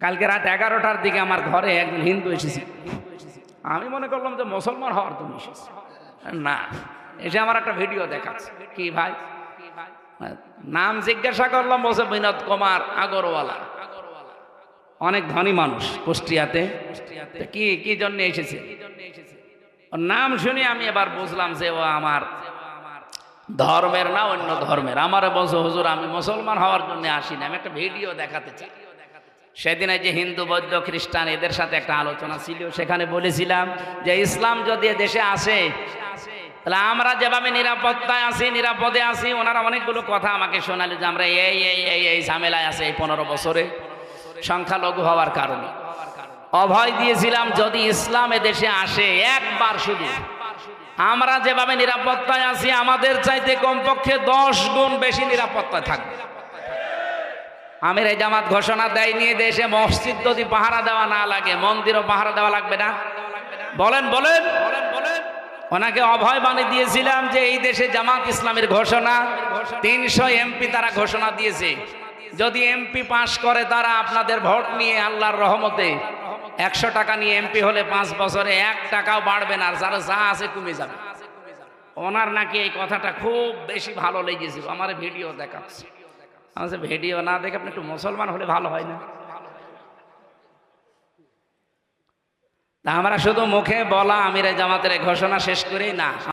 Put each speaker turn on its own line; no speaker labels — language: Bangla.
কালকে রাত 11টার দিকে আমার ঘরে একজন হিন্দু এসেছে। আমি মনে করলাম যে মুসলমান হওয়ার জন্য এসেছে, না, এসে আমার একটা ভিডিও দেখাচ্ছে। কি ভাই নাম জিজ্ঞাসা করলাম, বলছে বিনোদ কুমার আগরওয়ালা, অনেক ধনী মানুষ কুষ্টিয়াতে। কি কি জন্য এসেছে ওর নাম শুনে আমি এবার বুঝলাম যে ও আমার ধর্মের না, অন্য ধর্মের। আমার বলছে হুজুর আমি মুসলমান হওয়ার জন্য আসিনি, আমি একটা ভিডিও দেখাতে চাই। সেদিন যে হিন্দু বৌদ্ধ খ্রিস্টান এদের সাথে একটা আলোচনা ছিল, সেখানে বলেছিলাম যে ইসলাম যদি দেশে আসে তাহলে আমরা যেভাবে নিরাপত্তায় আছি, নিরাপদে আছি, ওনারা অনেকগুলো কথা আমাকে শোনালো যে আমরা এই এই এই এই ঝামেলায় আছে এই 15 বছরে সংখ্যালঘু হওয়ার কারণে। অভয় দিয়েছিলাম যদি ইসলাম দেশে আসে একবার শুধু, আমরা যেভাবে নিরাপত্তায় আছি আমাদের চাইতে কমপক্ষে 10 গুণ বেশি নিরাপত্তায় থাকবে। আমির এই জামাত ঘোষণা দেয়নি দেশে মসজিদ যদি পাহারা দেওয়া না লাগে মন্দিরও পাহারা দেওয়া লাগবে না? বলেন বলেন বলেন। ওনাকে অভয় বাণী দিয়েছিলাম যে এই দেশে জামাত ইসলামের ঘোষণা, 300 এমপি তারা ঘোষণা দিয়েছে, যদি এমপি পাশ করে তারা আপনাদের ভোট নিয়ে আল্লাহর রহমতে 100 টাকা নিয়ে এমপি হলে 5 বছরে 1 টাকাও বাড়বে না, আর যারা যা আছে কমে যাবে। ওনার নাকি এই কথাটা খুব বেশি ভালো লেগেছিল, আমার ভিডিও দেখাচ্ছে। আমার ভিডিও না দেখে আপনি একটু মুসলমান হলে ভালো হয় না? তা আমরা শুধু মুখে বলা আমিরে জামাতের ঘোষণা শেষ করেই না,